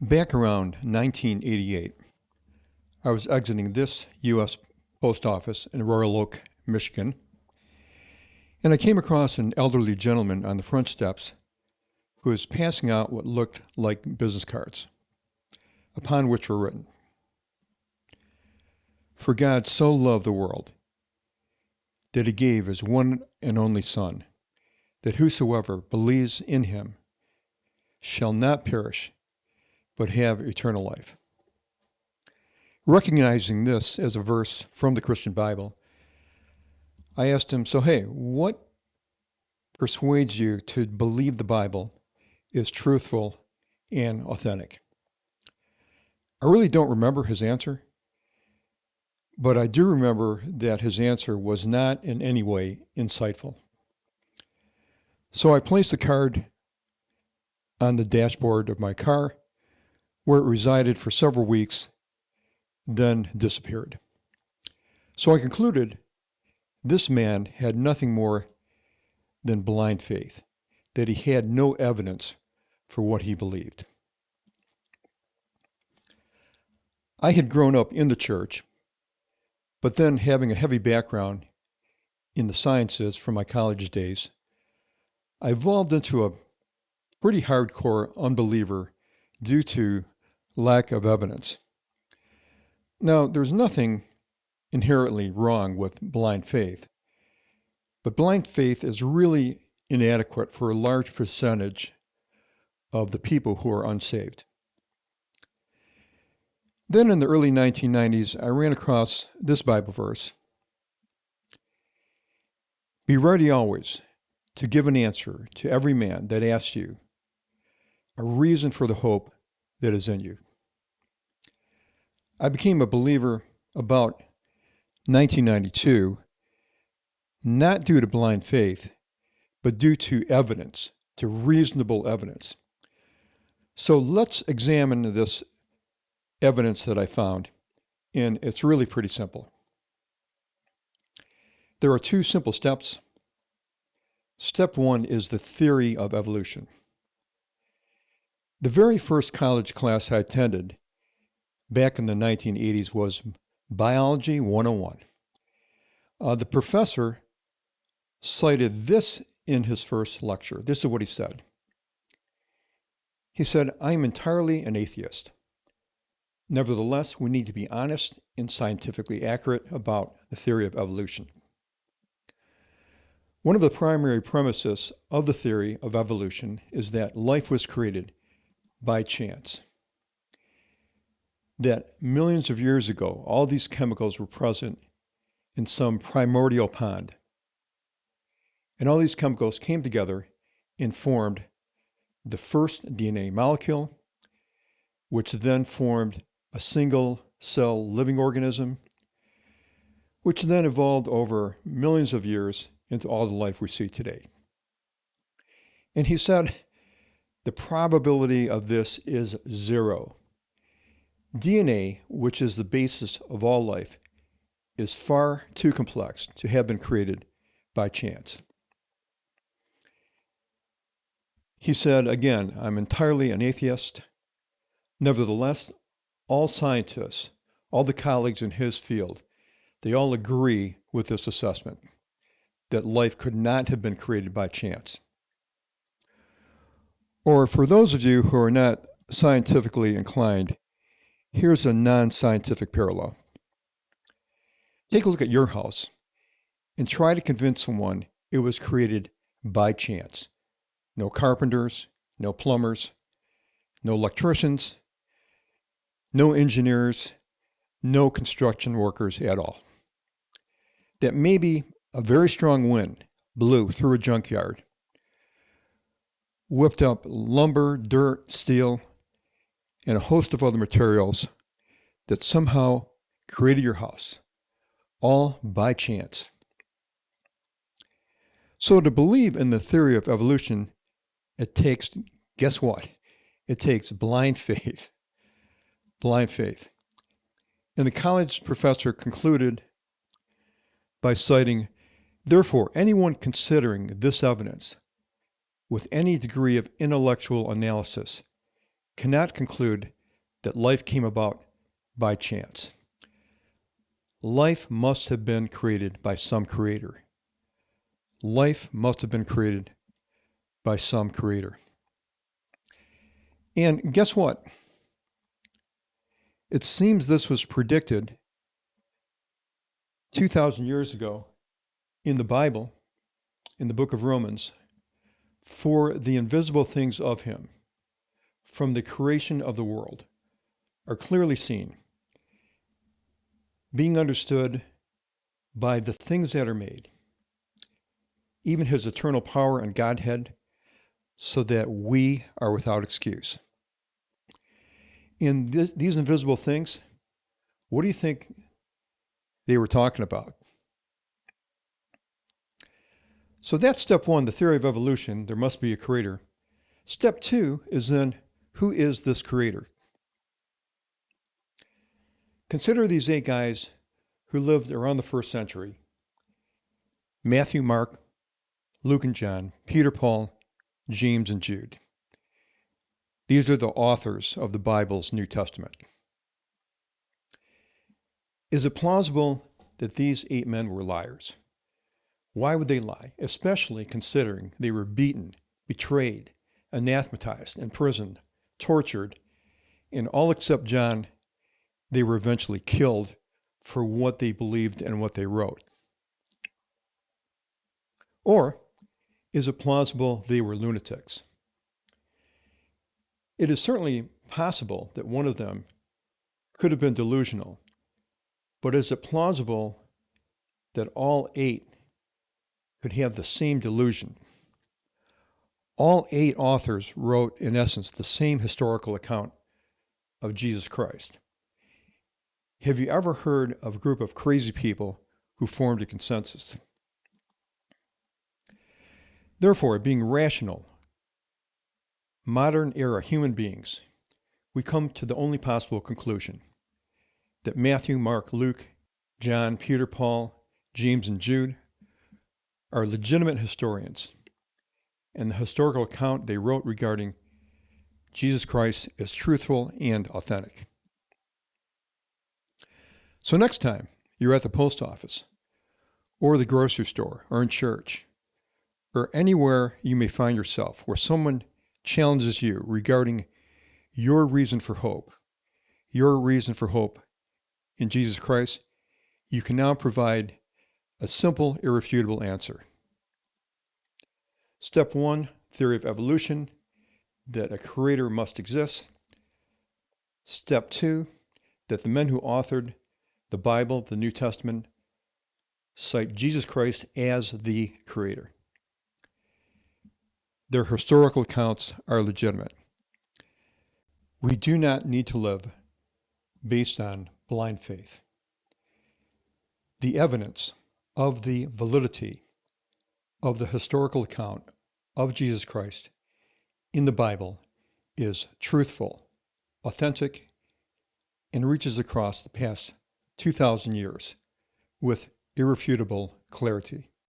Back around 1988, I was exiting this U.S. post office in Royal Oak, Michigan, and I came across an elderly gentleman on the front steps who was passing out what looked like business cards, upon which were written, "For God so loved the world that he gave his one and only Son, that whosoever believes in him shall not perish, but have eternal life." Recognizing this as a verse from the Christian Bible, I asked him, "So hey, what persuades you to believe the Bible is truthful and authentic?" I really don't remember his answer, but I do remember that his answer was not in any way insightful. So I placed the card on the dashboard of my car, where it resided for several weeks, then disappeared. So I concluded this man had nothing more than blind faith, that he had no evidence for what he believed. I had grown up in the church, but then having a heavy background in the sciences from my college days, I evolved into a pretty hardcore unbeliever due to lack of evidence. Now, there's nothing inherently wrong with blind faith, but blind faith is really inadequate for a large percentage of the people who are unsaved. Then in the early 1990s, I ran across this Bible verse: "Be ready always to give an answer to every man that asks you a reason for the hope that is in you." I became a believer about 1992, not due to blind faith, but due to evidence, to reasonable evidence. So let's examine this evidence that I found, and it's really pretty simple. There are two simple steps. Step one is the theory of evolution. The very first college class I attended back in the 1980s was Biology 101. The professor cited this in his first lecture. This is what he said. He said, "I am entirely an atheist. Nevertheless, we need to be honest and scientifically accurate about the theory of evolution. One of the primary premises of the theory of evolution is that life was created by chance. That millions of years ago, all these chemicals were present in some primordial pond. And all these chemicals came together and formed the first DNA molecule, which then formed a single cell living organism, which then evolved over millions of years into all the life we see today." And he said, the probability of this is zero. DNA, which is the basis of all life, is far too complex to have been created by chance. He said, again, "I'm entirely an atheist. Nevertheless, all scientists, all the colleagues in his field, they all agree with this assessment, that life could not have been created by chance." Or for those of you who are not scientifically inclined, here's a non-scientific parallel. Take a look at your house and try to convince someone it was created by chance. No carpenters, no plumbers, no electricians, no engineers, no construction workers at all. That maybe a very strong wind blew through a junkyard, whipped up lumber, dirt, steel, and a host of other materials that somehow created your house, all by chance. So to believe in the theory of evolution, it takes, guess what? It takes blind faith. Blind faith. And the college professor concluded by citing, "Therefore, anyone considering this evidence with any degree of intellectual analysis cannot conclude that life came about by chance. Life must have been created by some creator. Life must have been created by some creator. And guess what? It seems this was predicted 2,000 years ago in the Bible, in the book of Romans, for the invisible things of him, from the creation of the world, are clearly seen, being understood by the things that are made, even his eternal power and Godhead, so that we are without excuse. In these invisible things, what do you think they were talking about? So that's step one, the theory of evolution. There must be a creator. Step two is then, who is this creator? Consider these 8 guys who lived around the first century: Matthew, Mark, Luke and John, Peter, Paul, James, and Jude. These are the authors of the Bible's New Testament. Is it plausible that these 8 men were liars? Why would they lie, especially considering they were beaten, betrayed, anathematized, imprisoned, tortured, and all except John, they were eventually killed for what they believed and what they wrote? Or is it plausible they were lunatics? It is certainly possible that one of them could have been delusional, but is it plausible that all 8 could have the same delusion? All 8 authors wrote, in essence, the same historical account of Jesus Christ. Have you ever heard of a group of crazy people who formed a consensus? Therefore, being rational, modern era human beings, we come to the only possible conclusion: that Matthew, Mark, Luke, John, Peter, Paul, James, and Jude are legitimate historians, and the historical account they wrote regarding Jesus Christ is truthful and authentic. So next time you're at the post office, or the grocery store, or in church, or anywhere you may find yourself where someone challenges you regarding your reason for hope in Jesus Christ, you can now provide a simple, irrefutable answer. Step 1, theory of evolution, that a creator must exist. Step 2, that the men who authored the Bible, the New Testament, cite Jesus Christ as the creator. Their historical accounts are legitimate. We do not need to live based on blind faith. The evidence of the validity of the historical account of Jesus Christ in the Bible is truthful, authentic, and reaches across the past 2,000 years with irrefutable clarity.